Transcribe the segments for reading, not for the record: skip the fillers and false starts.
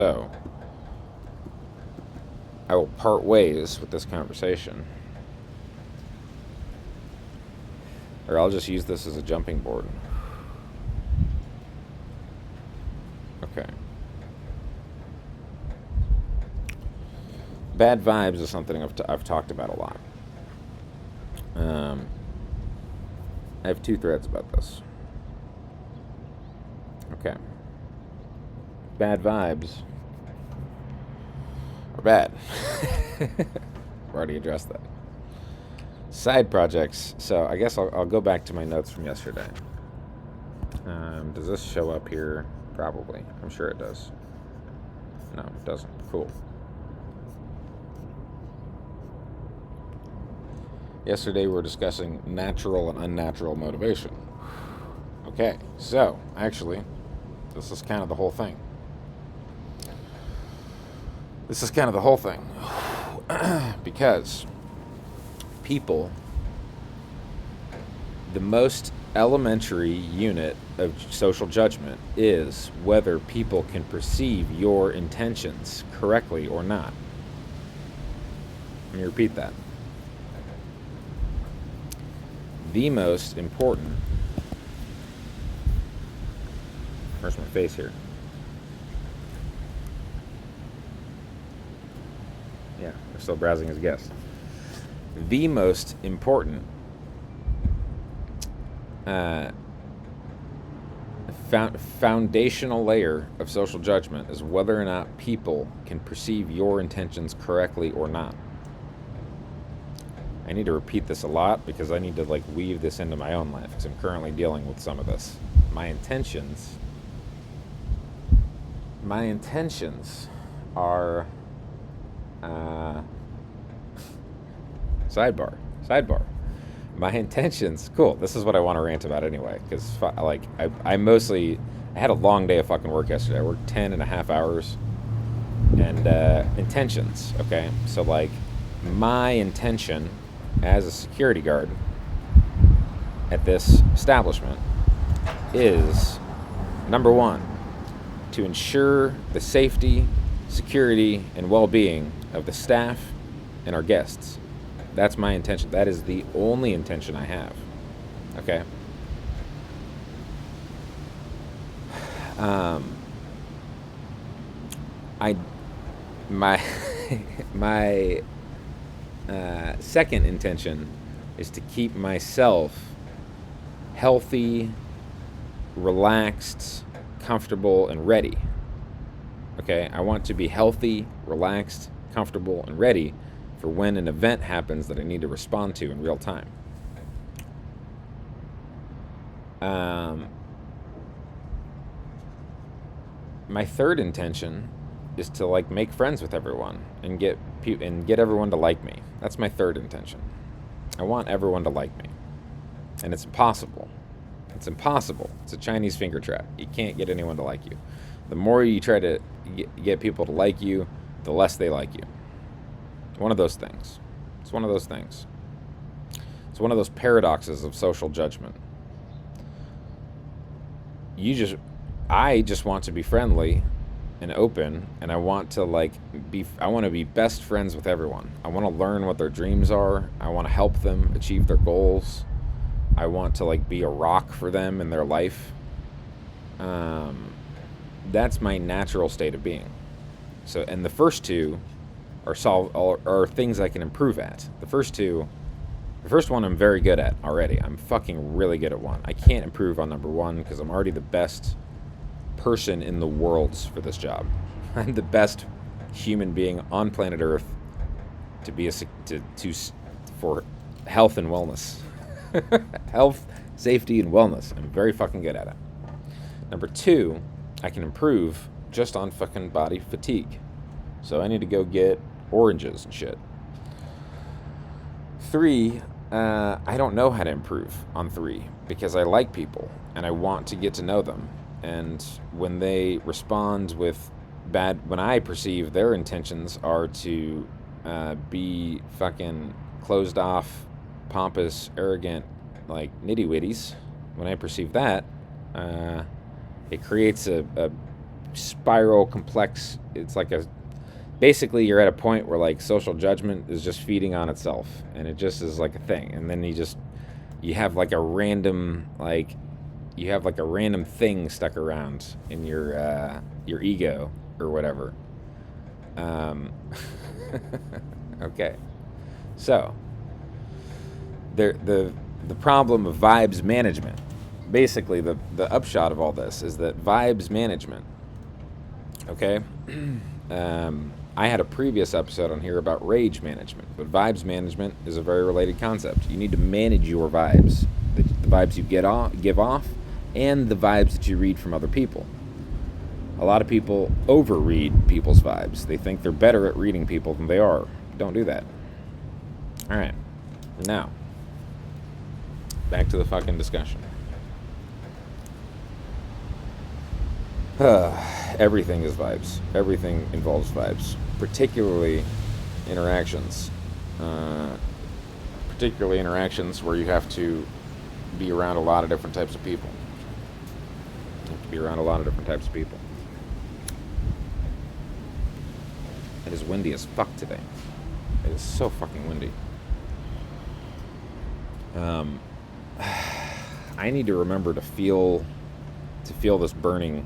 So, I will part ways with this conversation. Or I'll just use this as a jumping board. Okay. Bad vibes is something I've talked about a lot. I have two threads about this. Okay. Bad vibes are bad. I've already addressed that. Side projects. So I guess I'll go back to my notes from yesterday. Does this show up here? Probably. I'm sure it does. No, it doesn't. Cool. Yesterday we were discussing natural and unnatural motivation. Okay, so actually, this is kind of the whole thing. Because people, the most elementary unit of social judgment is whether people can perceive your intentions correctly or not. Let me repeat that. The most important. Where's my face here? Yeah, we're still browsing as guests. The most important foundational layer of social judgment is whether or not people can perceive your intentions correctly or not. I need to repeat this a lot because I need to weave this into my own life because I'm currently dealing with some of this. My intentions are sidebar. My intentions, cool. This is what I want to rant about anyway because I had a long day of fucking work yesterday. I worked 10 and a half hours and intentions. Okay, so my intention as a security guard at this establishment is, number one, to ensure the safety, security, and well-being of the staff and our guests. That's my intention. That is the only intention I have. Okay? My second intention is to keep myself healthy, relaxed, comfortable, and ready. Okay, I want to be healthy, relaxed, comfortable, and ready for when an event happens that I need to respond to in real time. My third intention is to make friends with everyone and get everyone to like me. That's my third intention. I want everyone to like me, and it's impossible. It's impossible. It's a Chinese finger trap. You can't get anyone to like you. The more you try to get people to like you, the less they like you. One of those things. It's one of those things. It's one of those paradoxes of social judgment. I just want to be friendly and open, and I want to be best friends with everyone. I want to learn what their dreams are. I want to help them achieve their goals. I want to be a rock for them in their life. That's my natural state of being. So, and the first two are things I can improve at. The first one I'm very good at already. I'm fucking really good at one. I can't improve on number one because I'm already the best person in the world for this job. I'm the best human being on planet Earth for health and wellness. Health, safety, and wellness. I'm very fucking good at it. Number two, I can improve just on fucking body fatigue. So I need to go get oranges and shit. Three, I don't know how to improve on three because I like people and I want to get to know them. And when they respond with when I perceive their intentions are to be fucking closed off, pompous, arrogant, nitty-witties, when I perceive that, it creates a spiral complex. It's like a basically you're at a point where like social judgment is just feeding on itself, and it just is like a thing. And then you have like a random thing stuck around in your ego or whatever. Okay, so the problem of vibes management. Basically, the upshot of all this is that vibes management. Okay, I had a previous episode on here about rage management, but vibes management is a very related concept. You need to manage your vibes, the vibes you give off, and the vibes that you read from other people. A lot of people overread people's vibes. They think they're better at reading people than they are. Don't do that. All right, now back to the fucking discussion. Everything is vibes. Everything involves vibes, particularly interactions. Particularly interactions where you have to be around a lot of different types of people. You have to be around a lot of different types of people. It is windy as fuck today. It is so fucking windy. I need to remember to feel this burning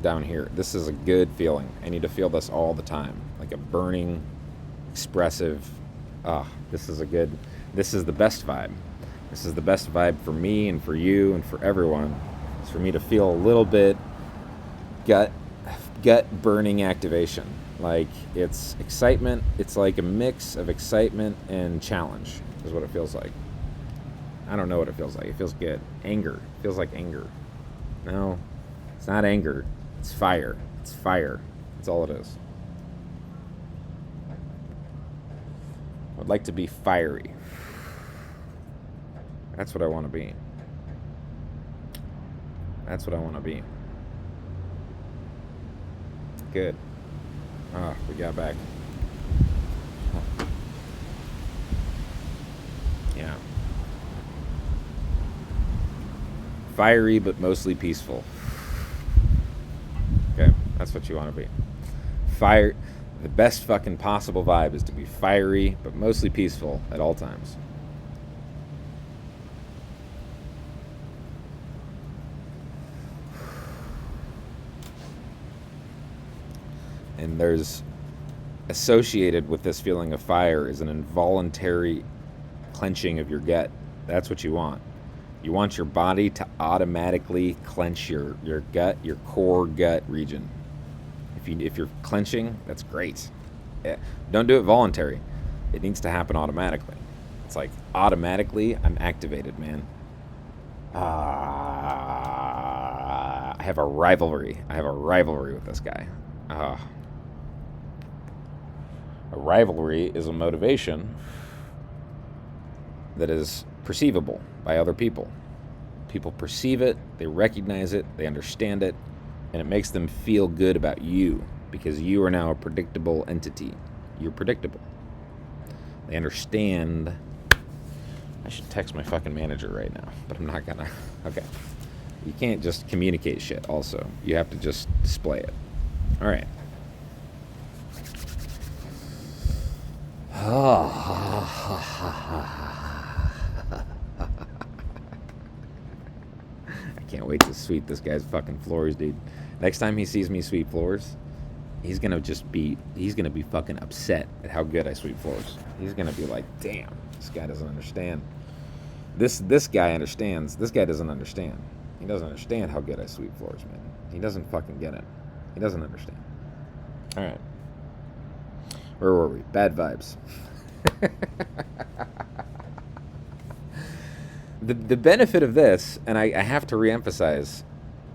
down here. This is a good feeling. I need to feel this all the time, like a burning, expressive. This is the best vibe. This is the best vibe for me and for you and for everyone. It's for me to feel a little bit gut burning activation. Like it's excitement. It's like a mix of excitement and challenge is what it feels like. I don't know what it feels like. It feels good. Anger. It feels like anger. No, it's not anger. It's fire. It's fire. That's all it is. I'd like to be fiery. That's what I want to be. That's what I want to be. Good. We got back. Yeah. Fiery, but mostly peaceful. Okay, that's what you want to be. Fire. The best fucking possible vibe is to be fiery, but mostly peaceful at all times. And there's associated with this feeling of fire is an involuntary clenching of your gut. That's what you want. You want your body to automatically clench your gut, your core gut region. If you're clenching, that's great. Yeah. Don't do it voluntary. It needs to happen automatically. It's like automatically I'm activated, man. I have a rivalry. With this guy. A rivalry is a motivation that is perceivable by other people. People perceive it, they recognize it, they understand it, and it makes them feel good about you because you are now a predictable entity. You're predictable. They understand. I should text my fucking manager right now, but I'm not gonna. Okay. You can't just communicate shit also. You have to just display it. All right. I can't wait to sweep this guy's fucking floors, dude. Next time he sees me sweep floors, he's gonna be fucking upset at how good I sweep floors. He's gonna be like, damn, this guy doesn't understand. This guy understands. This guy doesn't understand. He doesn't understand how good I sweep floors, man. He doesn't fucking get it. He doesn't understand. All right. Where were we? Bad vibes. The benefit of this, and I have to reemphasize,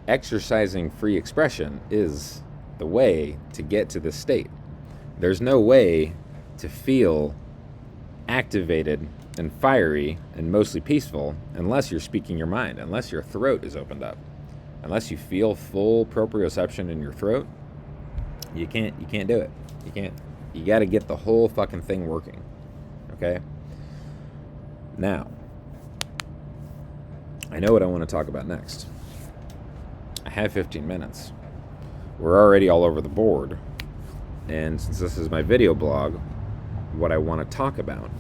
exercising free expression is the way to get to this state. There's no way to feel activated and fiery and mostly peaceful unless you're speaking your mind, unless your throat is opened up, unless you feel full proprioception in your throat. You can't do it. You got to get the whole fucking thing working. Okay? Now, I know what I want to talk about next. I have 15 minutes. we're already all over the board. And since this is my video blog, what I want to talk about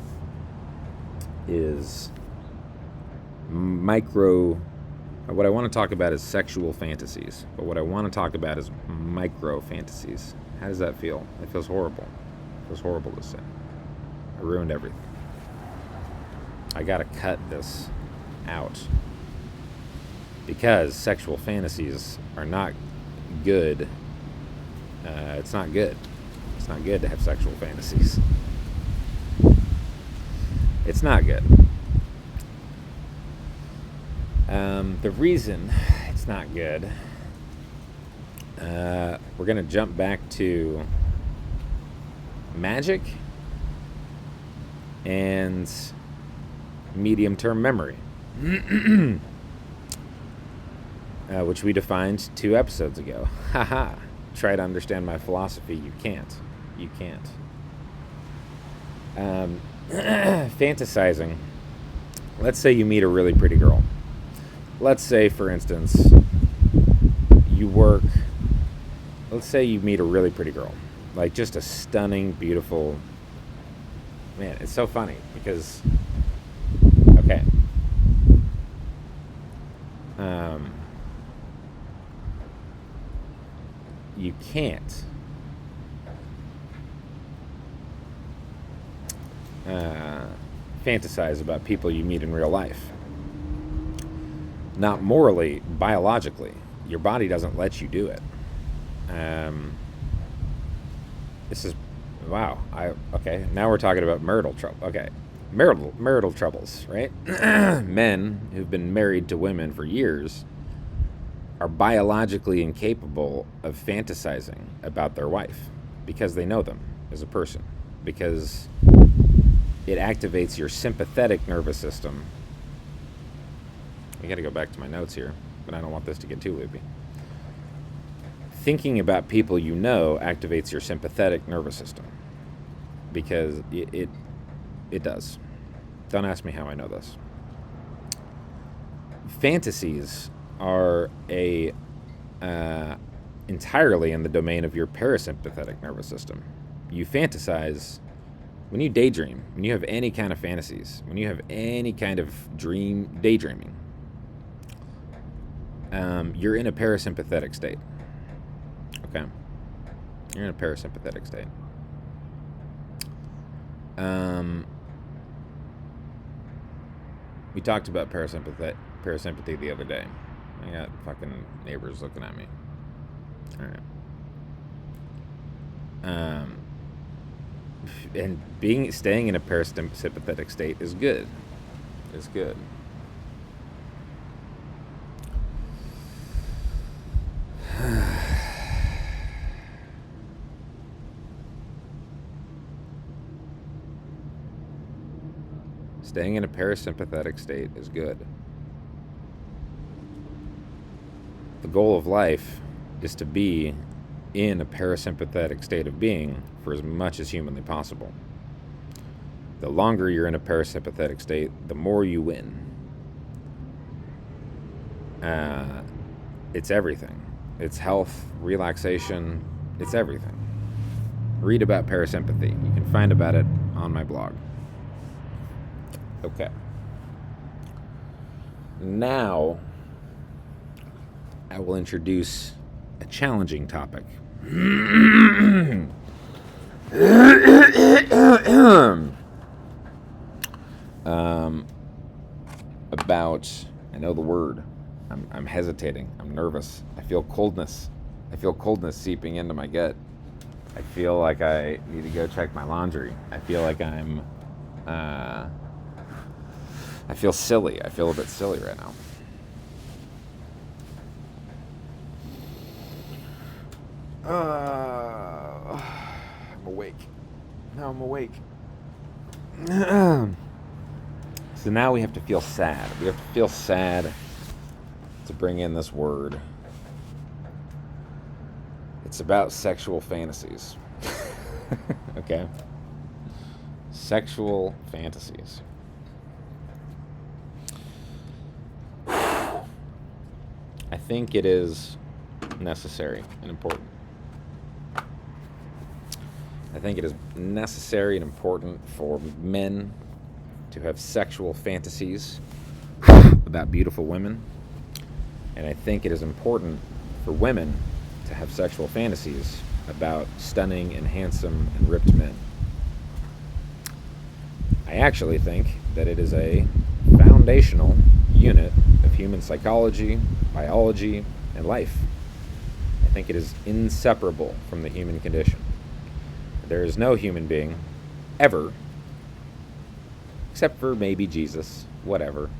is what I want to talk about is sexual fantasies. But what I want to talk about is micro fantasies. How does that feel? It feels horrible. It feels horrible to say. I ruined everything. I gotta cut this out. Because sexual fantasies are not good. It's not good. It's not good to have sexual fantasies. It's not good. The reason it's not good, we're going to jump back to magic and medium-term memory, which we defined 2 episodes ago. Haha. Try to understand my philosophy. You can't. You can't. Fantasizing. Let's say you meet a really pretty girl. Let's say, for instance, let's say you meet a really pretty girl. Like, just a stunning, beautiful... Man, it's so funny, because... Okay. You can't... fantasize about people you meet in real life. Not morally, biologically. Your body doesn't let you do it. This is... Wow. Okay, now we're talking about marital trouble. Okay. Marital troubles, right? Men who've been married to women for years are biologically incapable of fantasizing about their wife because they know them as a person. Because it activates your sympathetic nervous system. I gotta go back to my notes here, but I don't want this to get too loopy. Thinking about people you know activates your sympathetic nervous system. Because it does. Don't ask me how I know this. Fantasies are entirely in the domain of your parasympathetic nervous system. You fantasize when you daydream, when you have any kind of fantasies, when you have any kind of daydreaming. You're in a parasympathetic state. Okay? You're in a parasympathetic state. We talked about parasympathy the other day. I got fucking neighbors looking at me. Alright. And staying in a parasympathetic state is good. It's good. Staying in a parasympathetic state is good. The goal of life is to be in a parasympathetic state of being for as much as humanly possible. The longer you're in a parasympathetic state, the more you win. It's everything. It's health, relaxation, it's everything. Read about parasympathy. You can find about it on my blog. Okay. Now, I will introduce a challenging topic. About, I know the word. I'm hesitating. I'm nervous. I feel coldness. I feel coldness seeping into my gut. I feel like I need to go check my laundry. I feel like I feel silly. I feel a bit silly right now. I'm awake. Now I'm awake. So now we have to feel sad. We have to feel sad to bring in this word. It's about sexual fantasies. Okay? Sexual fantasies. I think it is necessary and important. I think it is necessary and important for men to have sexual fantasies about beautiful women. And I think it is important for women to have sexual fantasies about stunning and handsome and ripped men. I actually think that it is a foundational unit of human psychology, biology, and life. I think it is inseparable from the human condition. There is no human being ever, except for maybe Jesus, whatever,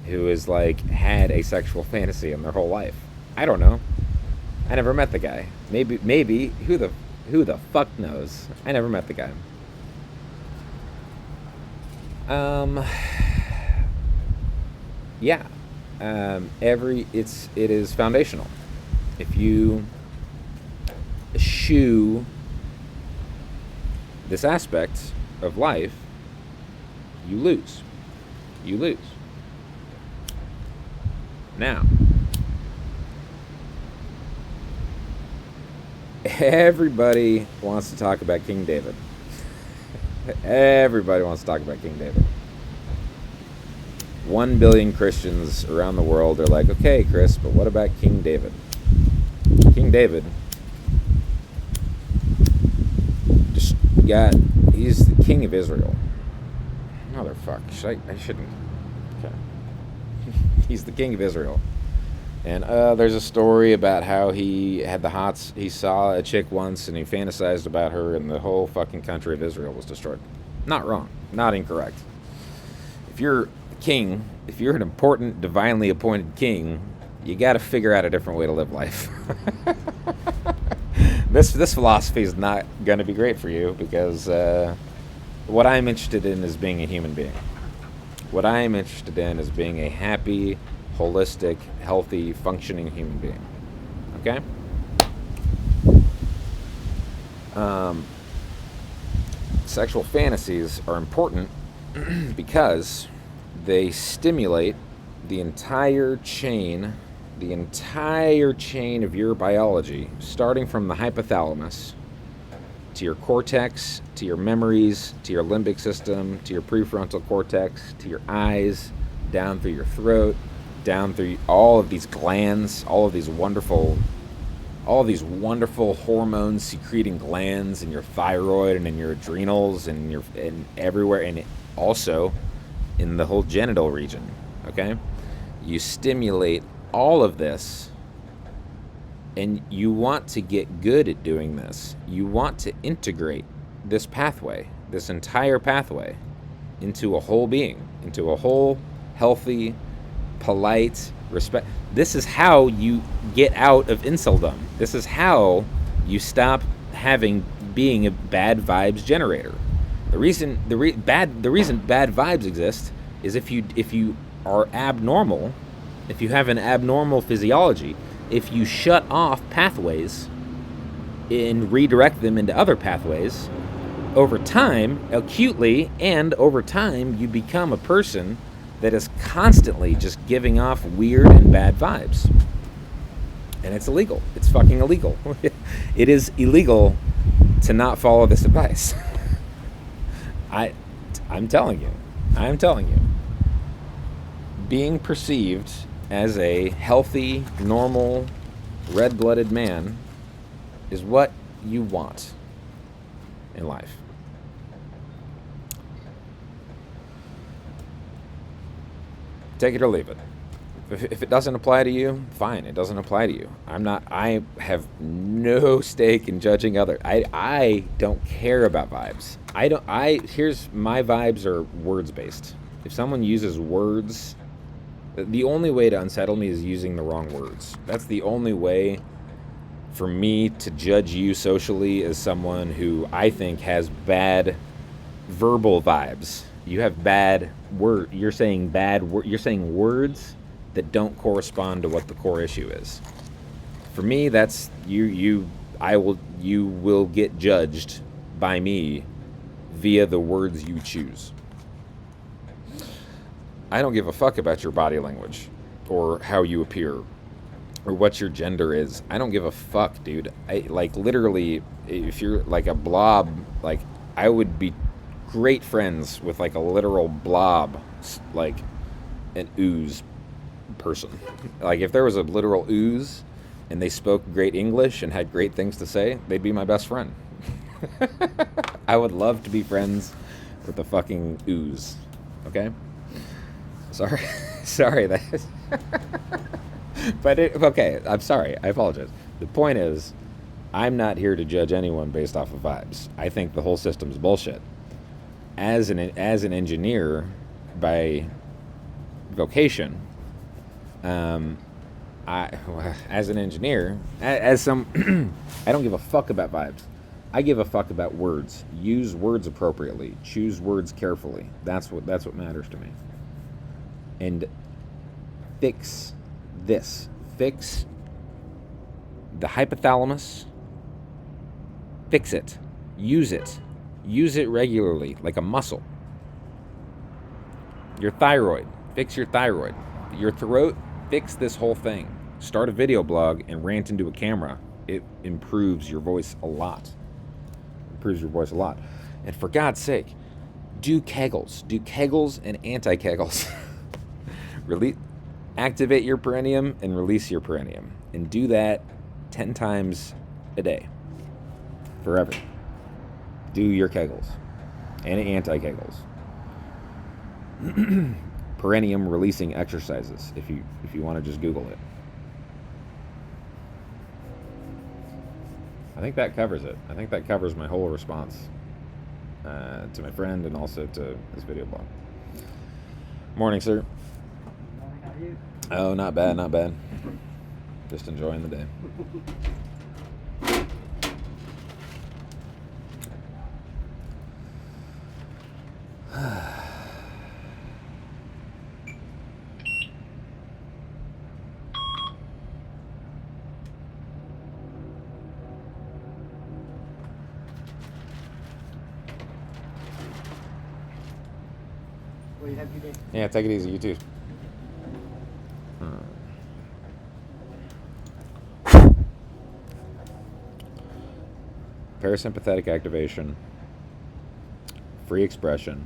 who has like had a sexual fantasy in their whole life. I don't know. I never met the guy. Maybe who the fuck knows? I never met the guy. Yeah. It is foundational. If you eschew this aspect of life, you lose. You lose. Now, everybody wants to talk about King David. Everybody wants to talk about King David. 1 billion Christians around the world are like, okay, Chris, but what about King David? King David he's the king of Israel. Motherfuck. I shouldn't. Okay. He's the king of Israel. And there's a story about how he had the hots. He saw a chick once and he fantasized about her, and the whole fucking country of Israel was destroyed. Not wrong. Not incorrect. If you're king, if you're an important, divinely appointed king, you got to figure out a different way to live life. This philosophy is not going to be great for you, because what I'm interested in is being a human being. What I'm interested in is being a happy, holistic, healthy, functioning human being. Okay? Sexual fantasies are important because they stimulate the entire chain of your biology, starting from the hypothalamus to your cortex, to your memories, to your limbic system, to your prefrontal cortex, to your eyes, down through your throat, down through all of these glands, all of these wonderful hormones secreting glands in your thyroid and in your adrenals and everywhere, and also in the whole genital region. Okay? You stimulate all of this, and you want to get good at doing this. You want to integrate this pathway, this entire pathway, into a whole being, into a whole healthy, polite, respect. This is how you get out of inceldom. This is how you stop being a bad vibes generator. The reason bad vibes exist is if you are abnormal. If you have an abnormal physiology, if you shut off pathways and redirect them into other pathways, over time, acutely, and over time, you become a person that is constantly just giving off weird and bad vibes. And it's illegal. It's fucking illegal. It is illegal to not follow this advice. I'm telling you. Being perceived as a healthy, normal, red-blooded man is what you want in life. Take it or leave it. If it doesn't apply to you, fine, it doesn't apply to you. I have no stake in judging others. I don't care about vibes. Here's my vibes are words based. If someone uses words, the only way to unsettle me is using the wrong words. That's the only way for me to judge you socially as someone who I think has bad verbal vibes. You have bad word. You're saying words that don't correspond to what the core issue is. For me, that's you will get judged by me via the words you choose. I don't give a fuck about your body language or how you appear or what your gender is. I don't give a fuck, dude. I like literally, if you're like a blob, like I would be great friends with like a literal blob, like an ooze person. Like if there was a literal ooze and they spoke great English and had great things to say, they'd be my best friend. I would love to be friends with the fucking ooze. Okay? Sorry. Sorry. But okay, I'm sorry. I apologize. The point is, I'm not here to judge anyone based off of vibes. I think the whole system's bullshit. As an engineer by vocation, as an engineer, as some, I don't give a fuck about vibes. I give a fuck about words. Use words appropriately. Choose words carefully. That's what matters to me. And fix this. Fix the hypothalamus. Fix it. Use it. Use it regularly, like a muscle. Your thyroid. Fix your thyroid. Your throat. Fix this whole thing. Start a video blog and rant into a camera. It improves your voice a lot. And for God's sake, do Kegels. Do Kegels and anti-Kegels. Activate your perineum and release your perineum. And do that 10 times a day. Forever. Do your Kegels. And anti-Kegels. Perineum releasing exercises, if you want to just Google it. I think that covers it. I think that covers my whole response to my friend and also to this video blog. Morning, sir. Morning, how are you? Oh, not bad, not bad. Just enjoying the day. Well, you have a good day. Yeah, take it easy. You too. Parasympathetic activation, free expression.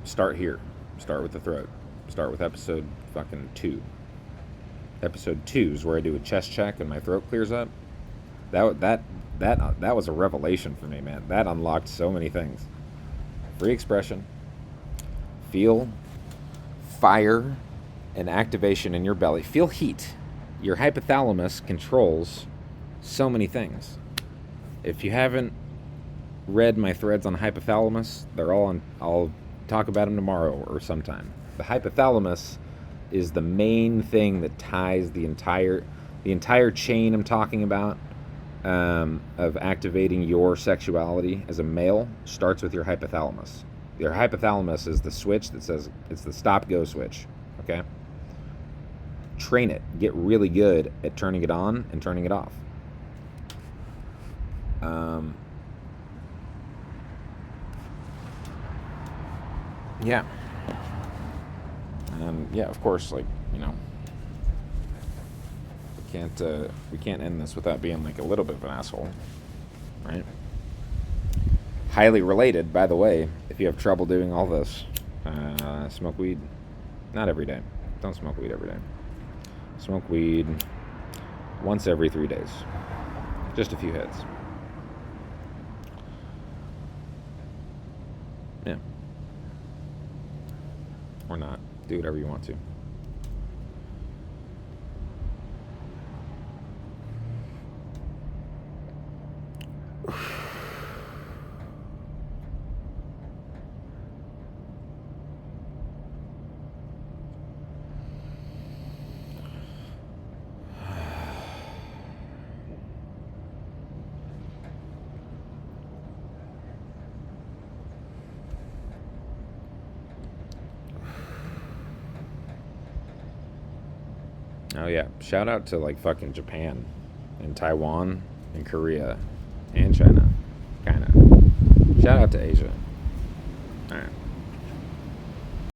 Start here. Start with the throat. Start with episode fucking 2. Episode 2 is where I do a chest check and my throat clears up. That was a revelation for me, man. That unlocked so many things. Free expression. Feel fire and activation in your belly. Feel heat. Your hypothalamus controls so many things. If you haven't read my threads on hypothalamus, they're all on. I'll talk about them tomorrow or sometime. The hypothalamus is the main thing that ties the entire chain I'm talking about of activating your sexuality as a male. Starts with your hypothalamus. Your hypothalamus is the switch that says it's the stop-go switch. Okay. Train it. Get really good at turning it on and turning it off. Yeah. Yeah, of course, like, you know, we can't end this without being like a little bit of an asshole, right? Highly related, by the way, if you have trouble doing all this, smoke weed, not every day. Don't smoke weed every day. Smoke weed once every 3 days. Just a few hits. Yeah. Or not. Do whatever you want to. Oh yeah, shout out to like fucking Japan and Taiwan and Korea and China, kinda. Shout out to Asia. Alright.